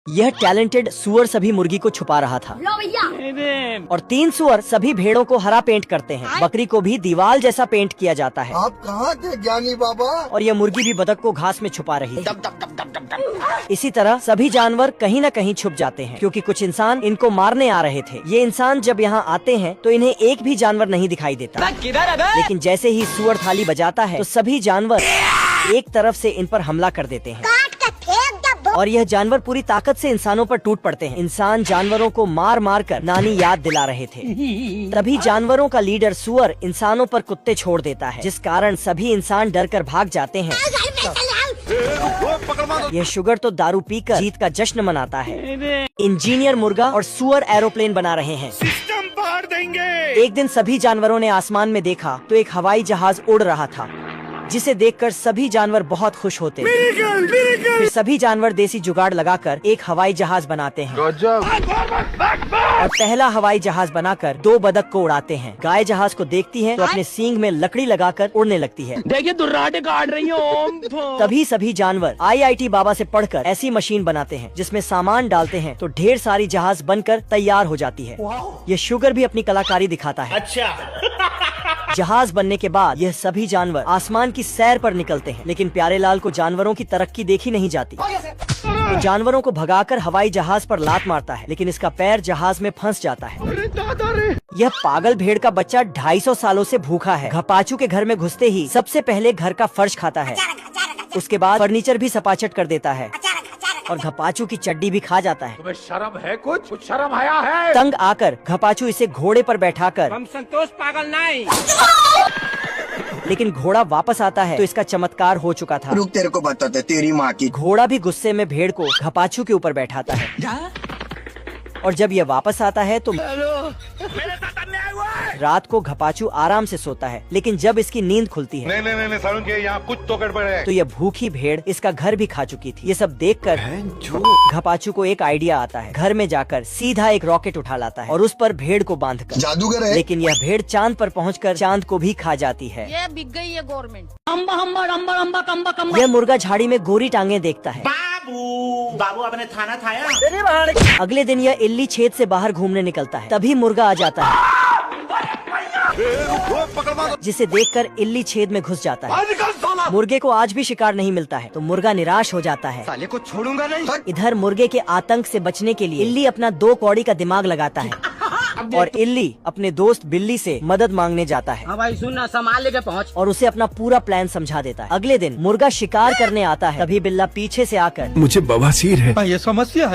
यह टैलेंटेड सुअर सभी मुर्गी को छुपा रहा था लो भैया। और 3 सुअर सभी भेड़ों को हरा पेंट करते हैं। बकरी को भी दीवाल जैसा पेंट किया जाता है। आप कहाँ थे ज्ञानी बाबा? और यह मुर्गी भी बतख को घास में छुपा रही थी। इसी तरह सभी जानवर कहीं न कहीं छुप जाते हैं, क्योंकि कुछ इंसान इनको मारने आ रहे थे। ये इंसान जब यहाँ आते हैं तो इन्हें एक भी जानवर नहीं दिखाई देता, लेकिन जैसे ही सुअर थाली बजाता है तो सभी जानवर एक तरफ से इन पर हमला कर देते हैं और यह जानवर पूरी ताकत से इंसानों पर टूट पड़ते हैं। इंसान जानवरों को मार मार कर नानी याद दिला रहे थे। तभी जानवरों का लीडर सुअर इंसानों पर कुत्ते छोड़ देता है, जिस कारण सभी इंसान डर कर भाग जाते हैं। यह शुगर तो दारू पीकर जीत का जश्न मनाता है। इंजीनियर मुर्गा और सुअर एरोप्लेन बना रहे हैं। सिस्टम पार देंगे। एक दिन सभी जानवरों ने आसमान में देखा तो एक हवाई जहाज उड़ रहा था, जिसे देखकर सभी जानवर बहुत खुश होते हैं। फिर सभी जानवर देसी जुगाड़ लगाकर एक हवाई जहाज बनाते हैं और पहला हवाई जहाज बनाकर 2 बतख को उड़ाते हैं। गाय जहाज को देखती है तो अपने सींग में लकड़ी लगाकर उड़ने लगती है। देखिए दुर्राटे काट रही हो। तभी सभी जानवर IIT बाबा से पढ़कर ऐसी मशीन बनाते हैं जिसमें सामान डालते हैं तो ढेर सारी जहाज बनकर तैयार हो जाती है। ये शुगर भी अपनी कलाकारी दिखाता है। जहाज बनने के बाद यह सभी जानवर आसमान की सैर पर निकलते हैं, लेकिन प्यारेलाल को जानवरों की तरक्की देखी नहीं जाती। तो जानवरों को भगाकर हवाई जहाज पर लात मारता है, लेकिन इसका पैर जहाज में फंस जाता है। यह पागल भेड़ का बच्चा 250 सालों से भूखा है। घपाचू के घर में घुसते ही सबसे पहले घर का फर्श खाता है, उसके बाद फर्नीचर भी सपाचट कर देता है और घपाचू की चड्डी भी खा जाता है। तुम्हें शर्म है? कुछ शर्म आया है? तंग आकर घपाचू इसे घोड़े पर बैठाकर हम संतोष पागल नहीं। लेकिन घोड़ा वापस आता है तो इसका चमत्कार हो चुका था। रुक, तेरे को बताते तेरी माँ की। घोड़ा भी गुस्से में भेड़ को घपाचू के ऊपर बैठाता है और जब यह वापस आता है तो रात को घपाचू आराम से सोता है, लेकिन जब इसकी नींद खुलती है नहीं सारुण के यहाँ कुछ तो गड़बड़ है। तो यह भूखी भेड़ इसका घर भी खा चुकी थी। ये सब देखकर घपाचू को एक आइडिया आता है। घर में जाकर सीधा एक रॉकेट उठा लाता है और उस पर भेड़ को बांधकर। जादूगर है। लेकिन यह भेड़ चांद पर पहुंचकर चांद को भी खा जाती है। ये बिक गई है गवर्नमेंट। यह मुर्गा झाड़ी में गोरी टांगे देखता है। बाबू आपने थाना खाया? अगले दिन यह इल्ली छेद से बाहर घूमने निकलता है, तभी मुर्गा आ जाता है, जिसे देखकर इल्ली छेद में घुस जाता है। मुर्गे को आज भी शिकार नहीं मिलता है तो मुर्गा निराश हो जाता है। साले को छोड़ूंगा नहीं। इधर मुर्गे के आतंक से बचने के लिए इल्ली अपना 2 कौड़ी का दिमाग लगाता है और इल्ली अपने दोस्त बिल्ली से मदद मांगने जाता है। हाँ भाई सुन ना, सामान लेके पहुँच। और उसे अपना पूरा प्लान समझा देता है। अगले दिन मुर्गा शिकार करने आता है, तभी बिल्ला पीछे से आकर मुझे बवासीर है। ये समस्या है।